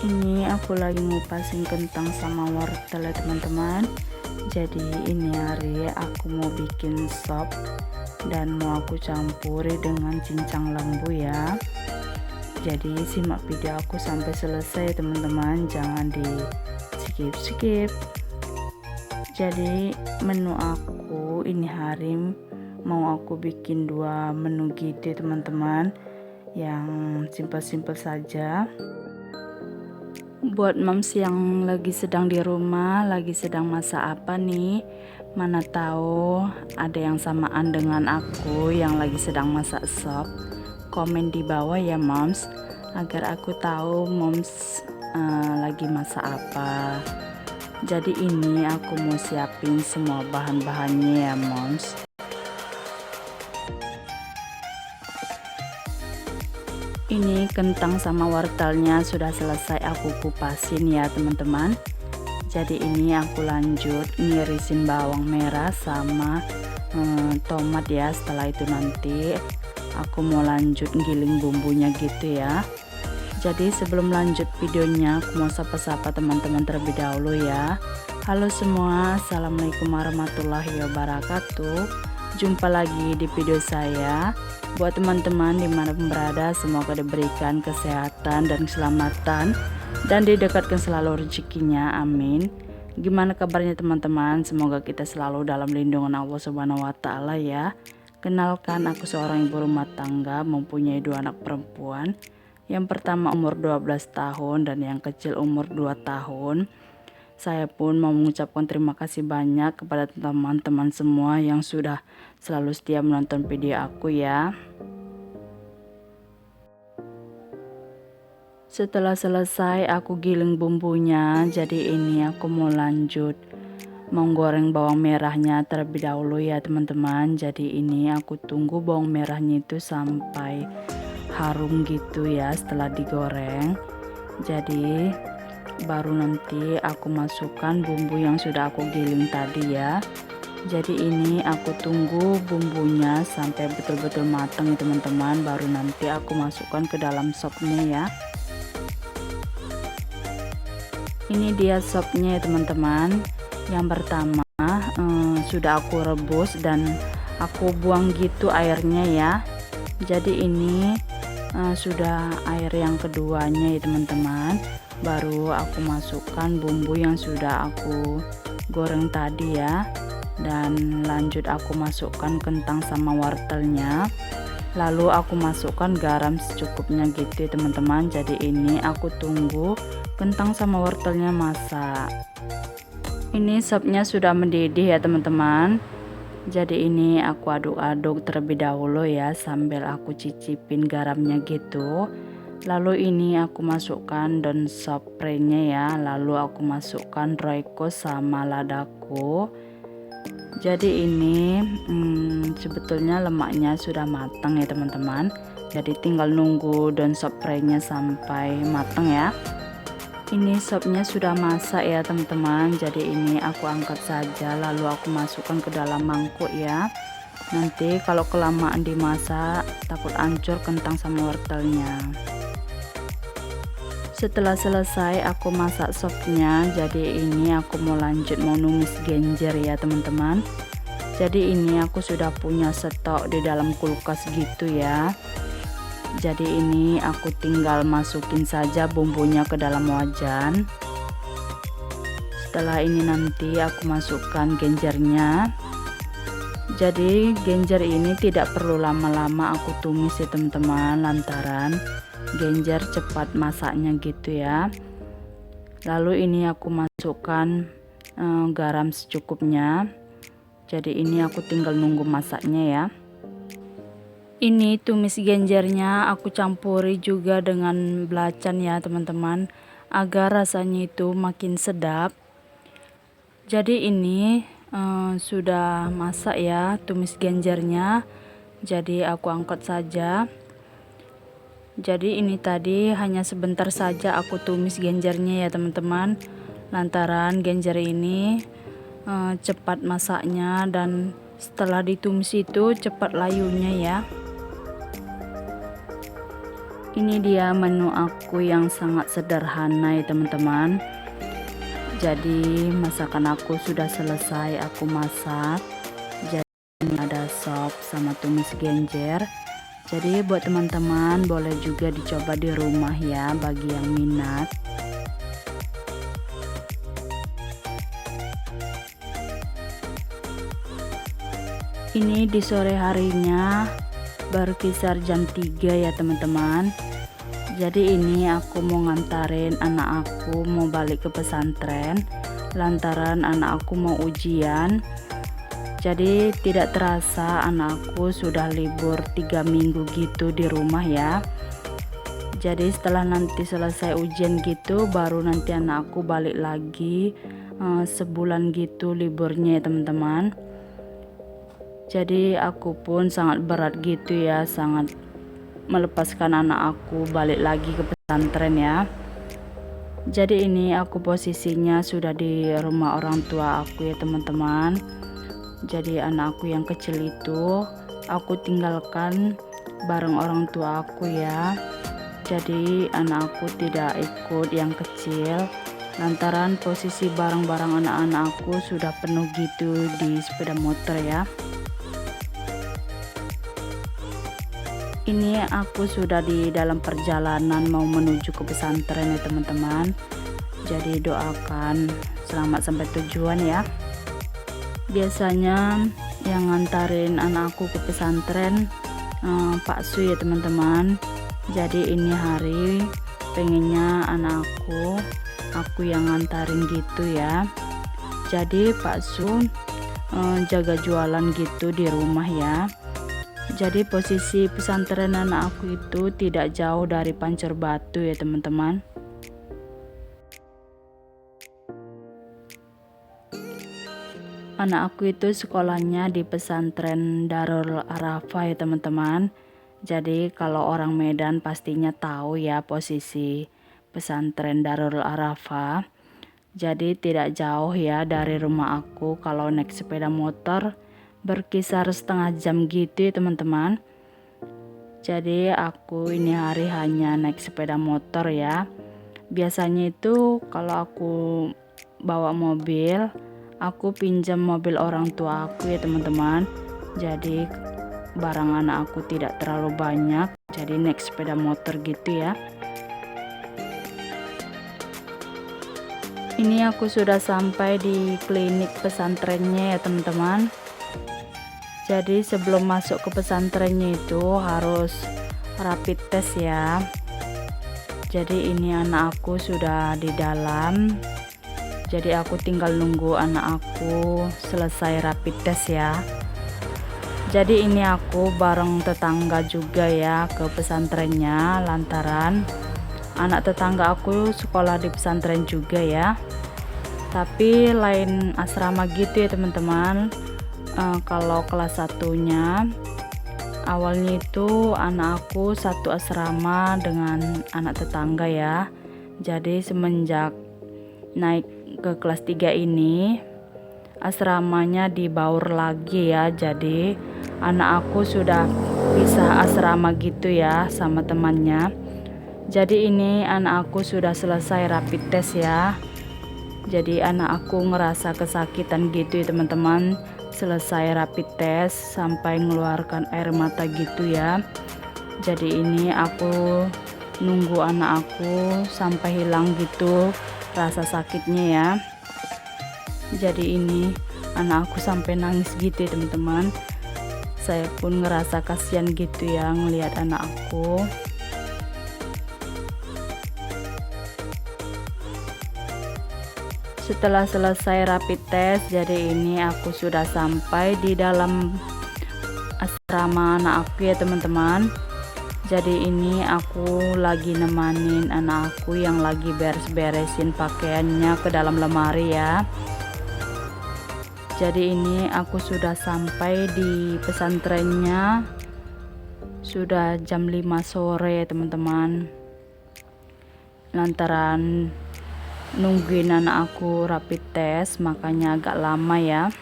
Ini aku lagi ngupasin kentang sama wortel ya teman-teman. Jadi ini hari aku mau bikin sop dan mau aku campuri dengan cincang lembu ya. Jadi simak video aku sampai selesai teman-teman, jangan di skip. Jadi menu aku ini hari mau aku bikin 2 menu gitu teman-teman, yang simpel-simpel saja. Buat moms yang lagi sedang di rumah, lagi sedang masak apa nih, mana tahu ada yang samaan dengan aku yang lagi sedang masak sop, komen di bawah ya moms, agar aku tahu moms lagi masak apa. Jadi ini aku mau siapin semua bahan-bahannya ya moms. Ini kentang sama wortelnya sudah selesai aku kupasin ya teman-teman. Jadi ini aku lanjut ngirisin bawang merah sama tomat ya. Setelah itu nanti aku mau lanjut giling bumbunya gitu ya. Jadi sebelum lanjut videonya, aku mau sapa-sapa teman-teman terlebih dahulu ya. Halo semua, assalamualaikum warahmatullahi wabarakatuh. Jumpa lagi di video saya. Buat teman-teman dimanapun berada, semoga diberikan kesehatan dan keselamatan dan didekatkan selalu rezekinya, amin. Gimana kabarnya teman-teman? Semoga kita selalu dalam lindungan Allah Subhanahu wa Ta'ala ya. Kenalkan, aku seorang ibu rumah tangga, mempunyai 2 anak perempuan. Yang pertama umur 12 tahun dan yang kecil umur 2 tahun. Saya pun mau mengucapkan terima kasih banyak kepada teman-teman semua yang sudah selalu setia menonton video aku ya. Setelah selesai aku giling bumbunya, jadi ini aku mau lanjut menggoreng bawang merahnya terlebih dahulu ya teman-teman. Jadi ini aku tunggu bawang merahnya itu sampai harum gitu ya setelah digoreng. Jadi baru nanti aku masukkan bumbu yang sudah aku giling tadi ya. Jadi ini aku tunggu bumbunya sampai betul-betul matang ya teman-teman, baru nanti aku masukkan ke dalam sopnya ya. Ini dia sopnya ya teman-teman. Yang pertama sudah aku rebus dan aku buang gitu airnya ya. Jadi ini sudah air yang keduanya ya teman-teman, baru aku masukkan bumbu yang sudah aku goreng tadi ya, dan lanjut aku masukkan kentang sama wortelnya, lalu aku masukkan garam secukupnya gitu ya teman-teman. Jadi ini aku tunggu kentang sama wortelnya masak. Ini sopnya sudah mendidih ya teman-teman. Jadi ini aku aduk-aduk terlebih dahulu ya sambil aku cicipin garamnya gitu. Lalu ini aku masukkan daun spraynya ya, lalu aku masukkan royco sama ladaku. Jadi ini sebetulnya lemaknya sudah matang ya teman-teman. Jadi tinggal nunggu daun spraynya sampai matang ya. Ini sopnya sudah masak ya teman-teman. Jadi ini aku angkat saja, lalu aku masukkan ke dalam mangkuk ya. Nanti kalau kelamaan dimasak takut hancur kentang sama wortelnya. Setelah selesai aku masak sopnya, jadi ini aku mau lanjut mau numis genjer ya teman-teman. Jadi ini aku sudah punya stok di dalam kulkas gitu ya. Jadi ini aku tinggal masukin saja bumbunya ke dalam wajan. Setelah ini nanti aku masukkan genjernya. Jadi genjer ini tidak perlu lama-lama aku tumis ya teman-teman, lantaran genjer cepat masaknya gitu ya. Lalu ini aku masukkan garam secukupnya. Jadi ini aku tinggal nunggu masaknya ya. Ini tumis genjernya aku campuri juga dengan belacan ya teman-teman, agar rasanya itu makin sedap. Jadi ini sudah masak ya tumis genjernya. Jadi aku angkat saja. Jadi ini tadi hanya sebentar saja aku tumis genjernya ya teman-teman, lantaran genjer ini cepat masaknya dan setelah ditumis itu cepat layunya ya. Ini dia menu aku yang sangat sederhana ya teman-teman. Jadi masakan aku sudah selesai aku masak. Jadi ini ada sop sama tumis genjer. Jadi buat teman-teman boleh juga dicoba di rumah ya bagi yang minat. Ini di sore harinya berkisar jam 3 ya teman-teman. Jadi ini aku mau ngantarin anak aku mau balik ke pesantren lantaran anak aku mau ujian. Jadi tidak terasa anakku sudah libur 3 minggu gitu di rumah ya. Jadi setelah nanti selesai ujian gitu baru nanti anakku balik lagi, sebulan gitu liburnya ya teman-teman. Jadi aku pun sangat berat gitu ya, sangat melepaskan anak aku balik lagi ke pesantren ya. Jadi ini aku posisinya sudah di rumah orang tua aku ya teman-teman. Jadi anak aku yang kecil itu aku tinggalkan bareng orang tua aku ya. Jadi anak aku tidak ikut yang kecil lantaran posisi barang-barang anak-anak aku sudah penuh gitu di sepeda motor ya. Ini aku sudah di dalam perjalanan mau menuju ke pesantren ya teman-teman. Jadi doakan selamat sampai tujuan ya. Biasanya yang ngantarin anakku ke pesantren Pak Su ya teman-teman. Jadi ini hari pengennya aku yang ngantarin gitu ya. Jadi Pak Su jaga jualan gitu di rumah ya. Jadi posisi pesantren anak aku itu tidak jauh dari Pancur Batu ya teman-teman. Anak aku itu sekolahnya di pesantren Darul Arafah ya teman-teman. Jadi kalau orang Medan pastinya tahu ya posisi pesantren Darul Arafah. Jadi tidak jauh ya dari rumah aku, kalau naik sepeda motor berkisar setengah jam gitu ya teman-teman. Jadi aku ini hari hanya naik sepeda motor ya. Biasanya itu kalau aku bawa mobil, aku pinjam mobil orang tua aku ya teman-teman. Jadi barang anak aku tidak terlalu banyak, jadi naik sepeda motor gitu ya. Ini aku sudah sampai di klinik pesantrennya ya teman-teman. Jadi sebelum masuk ke pesantrennya itu harus rapid test ya. Jadi ini anak aku sudah di dalam. Jadi aku tinggal nunggu anak aku selesai rapid test ya. Jadi ini aku bareng tetangga juga ya ke pesantrennya lantaran anak tetangga aku sekolah di pesantren juga ya. Tapi lain asrama gitu ya teman-teman. Kalau kelas satunya awalnya itu anak aku satu asrama dengan anak tetangga ya. Jadi semenjak naik ke kelas 3 ini asramanya dibaur lagi ya. Jadi anak aku sudah pisah asrama gitu ya sama temannya. Jadi ini anak aku sudah selesai rapid test ya. Jadi anak aku ngerasa kesakitan gitu ya teman-teman. Selesai rapid test sampai mengeluarkan air mata gitu ya. Jadi ini aku nunggu anak aku sampai hilang gitu rasa sakitnya ya. Jadi ini anak aku sampai nangis gitu ya teman-teman. Saya pun ngerasa kasihan gitu ya ngelihat anak aku. Setelah selesai rapid test, jadi ini aku sudah sampai di dalam asrama anak aku ya teman-teman. Jadi ini aku lagi nemanin anak aku yang lagi beres-beresin pakaiannya ke dalam lemari ya. Jadi ini aku sudah sampai di pesantrennya, sudah jam 5 sore teman-teman. Lantaran nungguin anak aku rapid test makanya agak lama ya.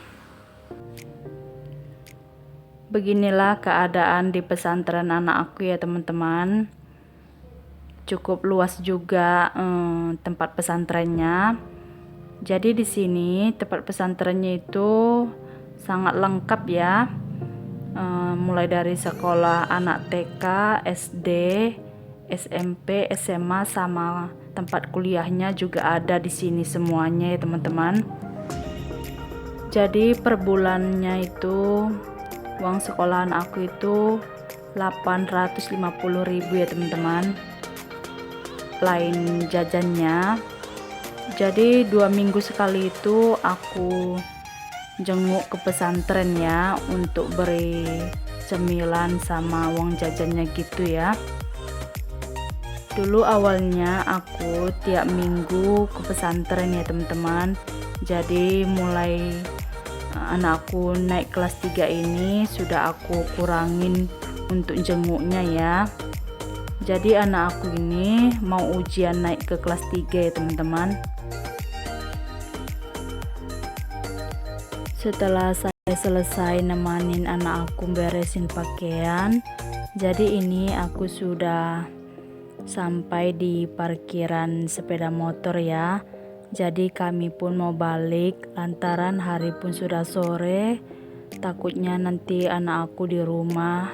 Beginilah keadaan di pesantren anak aku ya teman-teman. cukup luas juga tempat pesantrennya. Jadi di sini tempat pesantrennya itu sangat lengkap ya. Mulai dari sekolah anak TK, SD, SMP, SMA, sama tempat kuliahnya juga ada di sini semuanya ya teman-teman. Jadi per bulannya itu uang sekolahan aku itu 850.000 ya teman-teman, lain jajannya. Jadi 2 minggu sekali itu aku jenguk ke pesantren ya, untuk beri cemilan sama uang jajannya gitu ya. Dulu awalnya aku tiap minggu ke pesantren ya teman-teman. Jadi mulai anakku naik kelas 3 ini sudah aku kurangin untuk jenguknya ya. Jadi anak aku ini mau ujian naik ke kelas 3 ya teman-teman. Setelah saya selesai nemanin anak aku beresin pakaian, jadi ini aku sudah sampai di parkiran sepeda motor ya. Jadi kami pun mau balik lantaran hari pun sudah sore. Takutnya nanti anak aku di rumah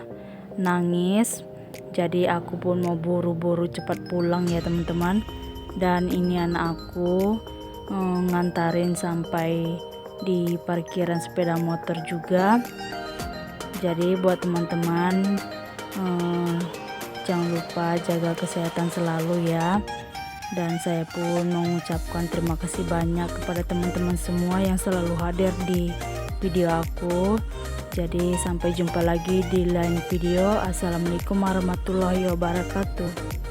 nangis. Jadi aku pun mau buru-buru cepat pulang ya teman-teman. Dan ini anak aku ngantarin sampai di parkiran sepeda motor juga. Jadi buat teman-teman jangan lupa jaga kesehatan selalu ya. Dan saya pun mengucapkan terima kasih banyak kepada teman-teman semua yang selalu hadir di video aku. Jadi sampai jumpa lagi di lain video. Assalamualaikum warahmatullahi wabarakatuh.